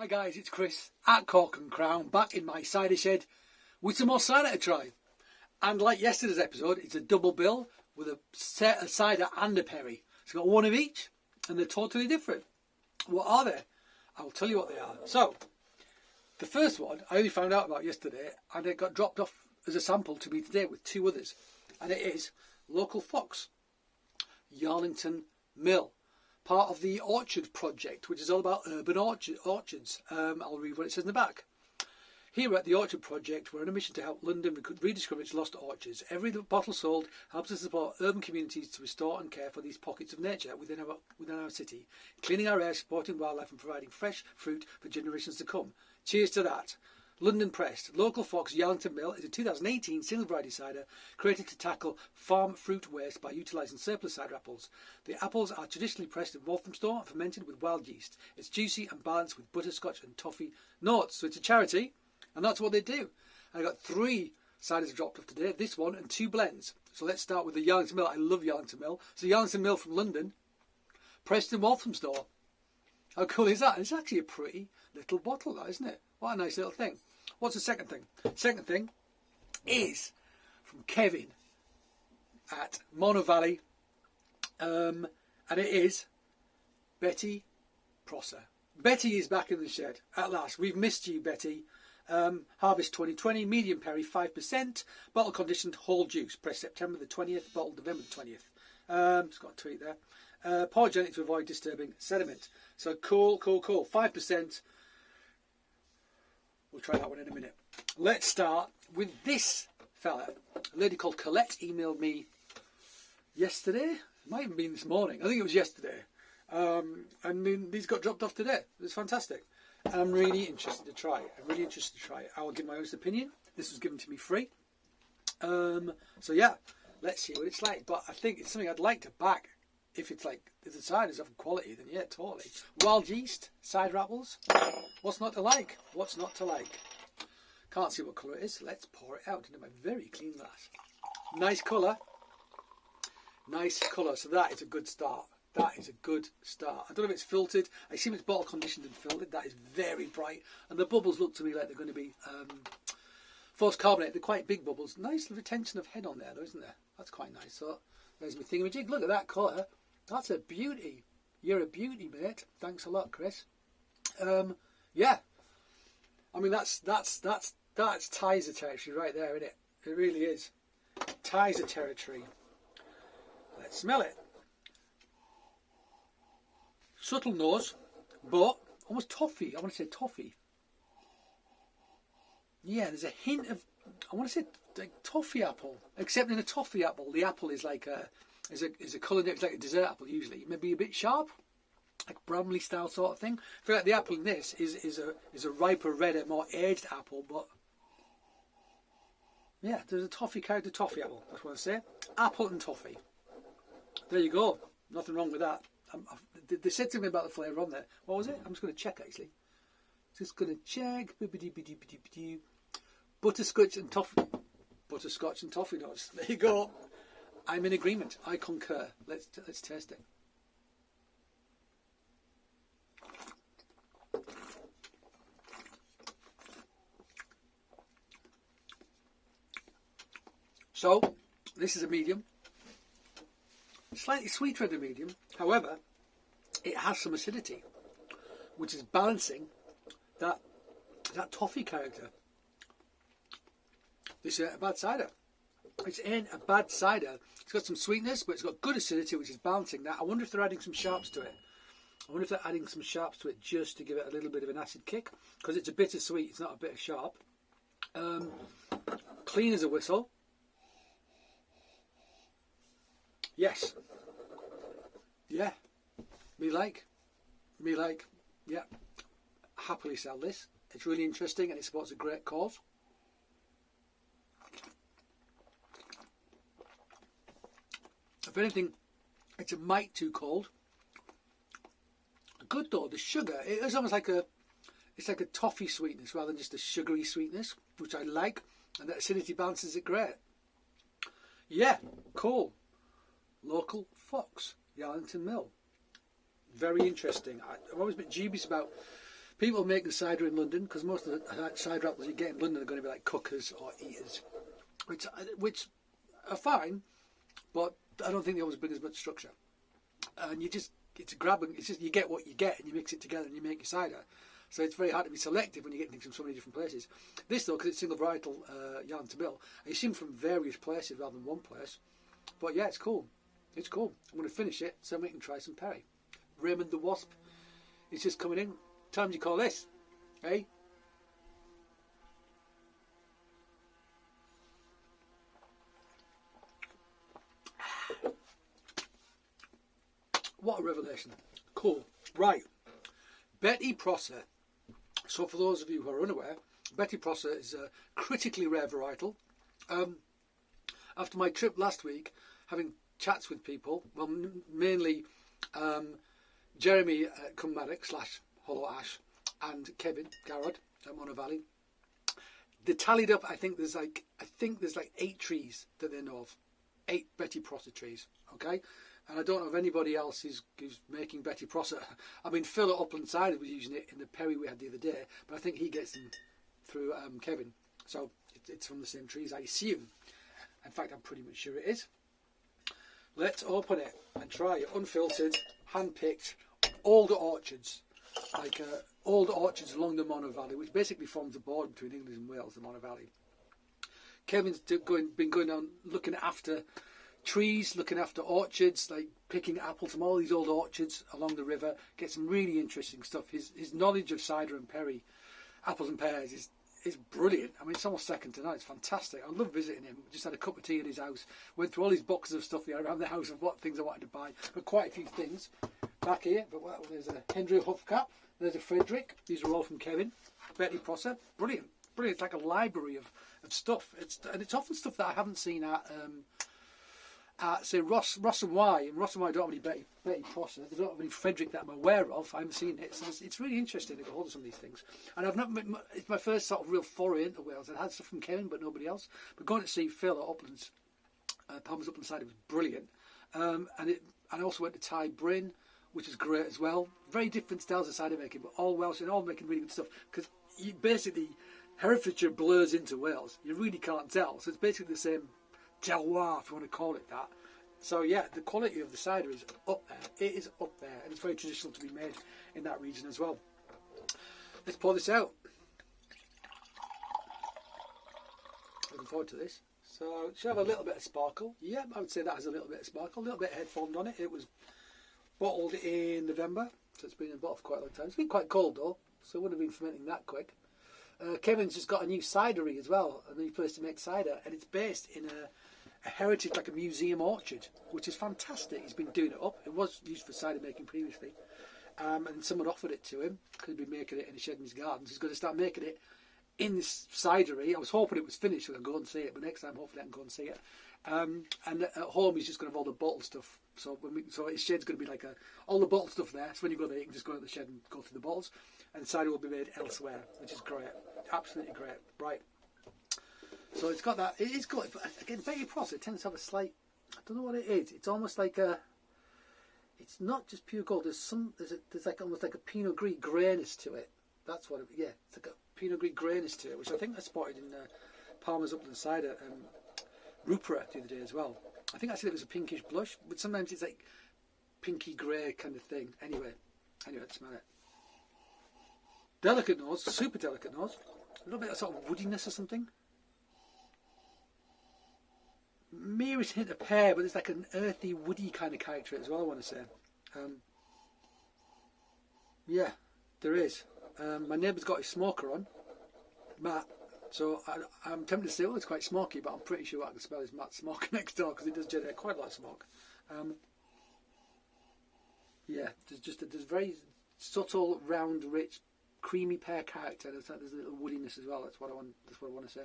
Hi guys, it's Chris at Cork and Crown, back in my cider shed with some more cider to try. And like yesterday's episode, it's a double bill with a cider and a perry. It's got one of each and they're totally different. What are they? I'll tell you what they are. So, the first one I only found out about yesterday and it got dropped off as a sample to me today with two others. And it is Local Fox, Yarlington Mill. Part of the Orchard Project, which is all about urban orchards. I'll read what it says in the back. Here at the Orchard Project, we're on a mission to help London rediscover its lost orchards. Every bottle sold helps us support urban communities to restore and care for these pockets of nature within our city, cleaning our air, supporting wildlife and providing fresh fruit for generations to come. Cheers to that. London Pressed. Local Fox Yarlington Mill is a 2018 single variety cider created to tackle farm fruit waste by utilising surplus cider apples. The apples are traditionally pressed in Walthamstow and fermented with wild yeast. It's juicy and balanced with butterscotch and toffee notes. So it's a charity, and that's what they do. I got 3 ciders dropped off today, this one and 2 blends. So let's start with the Yarlington Mill. I love Yarlington Mill. So Yarlington Mill from London, pressed in Walthamstow. How cool is that? It's actually a pretty little bottle, that, isn't it? What a nice little thing. What's the second thing? Second thing is from Kevin at Monnow Valley, and it is Betty Prosser. Betty is back in the shed at last. We've missed you, Betty. Harvest 2020, medium perry, 5%, bottle conditioned, whole juice, pressed September the 20th, bottled November the 20th. It's got a tweet there. Pour gently to avoid disturbing sediment. So cool. 5%. We'll try that one in a minute. Let's start with this fella. A lady called Colette emailed me yesterday. It might have been this morning. I think it was yesterday. And these got dropped off today. It's fantastic. And I'm really interested to try it. I will give my honest opinion. This was given to me free. So yeah, let's see what it's like. But I think it's something I'd like to back. If the cider's of quality, then yeah, totally. Wild yeast, cider apples. What's not to like? Can't see what colour it is. Let's pour it out into my very clean glass. Nice colour. So that is a good start. I don't know if it's filtered. I assume it's bottle conditioned and filtered. That is very bright. And the bubbles look to me like they're going to be forced carbonate. They're quite big bubbles. Nice retention of head on there though, isn't there? That's quite nice. So there's my thingamajig. Look at that colour. That's a beauty. You're a beauty, mate. Thanks a lot, Chris. Yeah. I mean, that's Tizer territory right there, isn't it? It really is. Tizer territory. Let's smell it. Subtle nose, but almost toffee. I want to say toffee. Yeah, there's a hint of, I want to say like toffee apple. Except in a toffee apple, the apple is like is a colour. It's like a dessert apple usually. Maybe a bit sharp, like Bramley style sort of thing. I feel like the apple in this is a riper, redder, more aged apple. But yeah, there's a toffee character, toffee apple. That's what I say. Apple and toffee. There you go. Nothing wrong with that. They said something about the flavour on there. What was it? I'm just going to check actually. Just going to check. Butterscotch and toffee notes. There you go. I'm in agreement. I concur. Let's taste it. So, this is a medium. Slightly sweeter than a medium. However, it has some acidity, which is balancing that toffee character. This ain't a bad cider. It ain't a bad cider. It's got some sweetness, but it's got good acidity, which is balancing that. I wonder if they're adding some sharps to it. Just to give it a little bit of an acid kick, because it's a bitter sweet. It's not a bit of sharp. Clean as a whistle. Yes. Yeah. Me like. Yeah. Happily sell this. It's really interesting and it supports a great cause. If anything, it's a mite too cold. Good though, the sugar, it's almost like a toffee sweetness rather than just a sugary sweetness, which I like, and that acidity balances it great. Yeah, cool. Local Fox, Yarlington Mill. Very interesting. I'm always a bit dubious about People making cider in London, because most of the cider apples you get in London are going to be like cookers or eaters, which are fine, but I don't think they always bring as much structure. And it's a grab and it's just, you get what you get and you mix it together and you make your cider. So it's very hard to be selective when you get things from so many different places. This though, because it's single varietal Yarlington Bill, I assume from various places rather than one place. But yeah, it's cool. It's cool. I'm going to finish it so we can try some Perry. Raymond the Wasp is just coming in. What time do you call this? Hey? What a revelation. Cool. Right. Betty Prosser. So for those of you who are unaware, Betty Prosser is a critically rare varietal. After my trip last week, having chats with people, well, mainly Jeremy Cummaddock / Hollow Ash and Kevin Garrod at Monnow Valley, they tallied up. I think there's like 8 trees that they know of, 8 Betty Prosser trees. Okay. And I don't know if anybody else who's making Betty Prosser. I mean, Phil at Upland Cider was using it in the Perry we had the other day, but I think he gets them through Kevin. So it's from the same trees, I assume. In fact, I'm pretty much sure it is. Let's open it and try it. Unfiltered, hand-picked, older orchards. Like older orchards along the Monnow Valley, which basically forms the border between England and Wales, the Monnow Valley. Kevin's been going on looking after trees, looking after orchards, like picking apples from all these old orchards along the river. Get some really interesting stuff. His knowledge of cider and Perry, apples and pears is brilliant. I mean, it's almost second to none. It's fantastic. I love visiting him. Just had a cup of tea in his house. Went through all these boxes of stuff he had around the house of what things I wanted to buy. But quite a few things back here. But well, there's a Hendry Huffcap. There's a Frederick. These are all from Kevin. Betty Prosser. Brilliant. Brilliant. It's like a library of stuff. It's often stuff that I haven't seen at say Ross and Y, and Ross and Y don't have any Betty Prosser. They don't have any Frederick that I'm aware of. I haven't seen it. So it's really interesting to get hold of some of these things. And it's my first sort of real foray into Wales. I had stuff from Kevin, but nobody else. But going to see Phil at Uplands, Palmer's Upland Cider was brilliant. And I also went to Ty Bryn, which is great as well. Very different styles of cider making, but all Welsh and all making really good stuff. Because basically, Herefordshire blurs into Wales. You really can't tell. So it's basically the same terroir, if you want to call it that. So yeah, the quality of the cider is up there. It is up there, and it's very traditional to be made in that region as well. Let's pour this out. Looking forward to this. So it should have a little bit of sparkle. Yeah, I would say that has a little bit of sparkle. A little bit of head formed on it. It was bottled in November, so it's been in the bottle for quite a long time. It's been quite cold though, so it wouldn't have been fermenting that quick. Kevin's just got a new cidery as well, a new place to make cider, and it's based in a heritage, like a museum orchard, which is fantastic. He's been doing it up. It was used for cider making previously, and someone offered it to him. Could be making it in a shed in his gardens. He's going to start making it in this cidery. I was hoping it was finished so I could go and see it, but next time hopefully I can go and see it. And at home he's just going to have all the bottled stuff. So his shed's going to be like all the bottled stuff there. So when you go there, you can just go to the shed and go through the bottles, and the cider will be made elsewhere, which is great, absolutely great. Right. So it's got that. It is good. Again, Betty Prosser tends to have a slight. I don't know what it is. It's almost like it's not just pure gold. There's like almost like a Pinot Gris grayness to it. That's what. It's like a Pinot Gris grayness to it, which I think I spotted in Palmer's Upland Cider Rupert the other day as well. I think I said it was a pinkish blush, but sometimes it's like pinky grey kind of thing. Anyway, let's smell it. Delicate nose, super delicate nose. A little bit of sort of woodiness or something. Merest hint of pear, but there's like an earthy, woody kind of character as well, I want to say. Yeah, there is. My neighbour's got his smoker on, Matt, so I'm tempted to say, oh, it's quite smoky, but I'm pretty sure I can smell his Matt's smoke next door, because it does generate quite a lot of smoke. Yeah, there's very subtle, round, rich, creamy pear character. There's a little woodiness as well. That's what I want to say.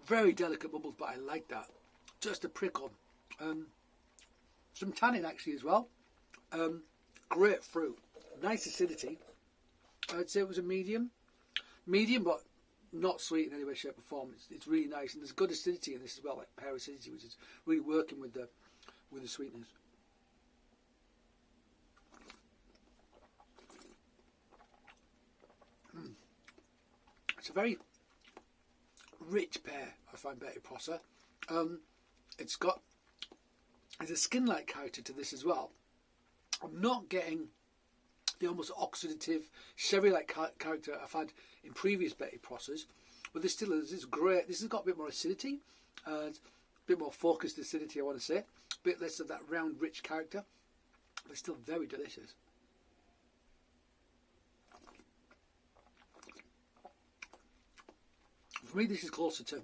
Very delicate bubbles, but I like that. Just a prickle. Some tannin actually as well. Great fruit. Nice acidity. I'd say it was a medium, but not sweet in any way, shape or form. It's really nice, and there's good acidity in this as well, like pear acidity, which is really working with the with the sweetness. It's a very rich pear, I find Betty Prosser. There's a skin-like character to this as well. I'm not getting the almost oxidative, sherry-like character I've had in previous Betty Prossers, but this still is great. This has got a bit more acidity, a bit more focused acidity, I want to say. A bit less of that round, rich character, but still very delicious. For me, this is closer to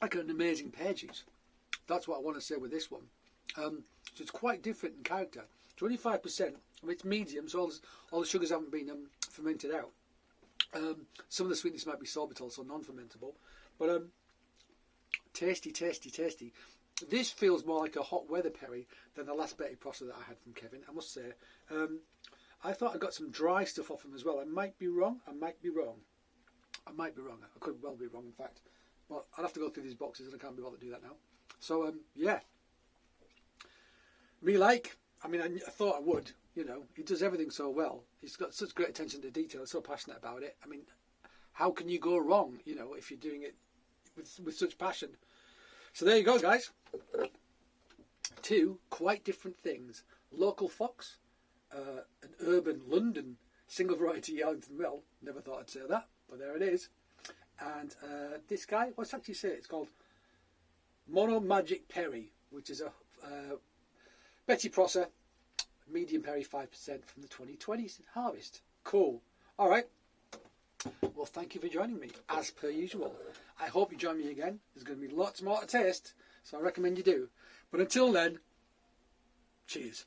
like an amazing pear juice. That's what I want to say with this one. So it's quite different in character. 25%. I mean, it's medium, so all the sugars haven't been fermented out. Some of the sweetness might be sorbitol, so non-fermentable. But tasty, tasty, tasty. This feels more like a hot weather perry than the last Betty Prosser that I had from Kevin, I must say. I thought I got some dry stuff off him as well. I might be wrong. I could well be wrong, in fact. But I'll have to go through these boxes and I can't be bothered to do that now. So, yeah. I thought I would, he does everything so well. He's got such great attention to detail, so passionate about it. I mean, how can you go wrong, if you're doing it with such passion? So there you go, guys. Two quite different things. Local fox, an urban London single variety Yarlington mill. Never thought I'd say that, but there it is. And this guy, what's actually say? It's called Monnow Magic Perry, which is a Betty Prosser medium perry 5% from the 2020 harvest. Cool. All right. Well, thank you for joining me, as per usual. I hope you join me again. There's going to be lots more to taste, so I recommend you do. But until then, cheers.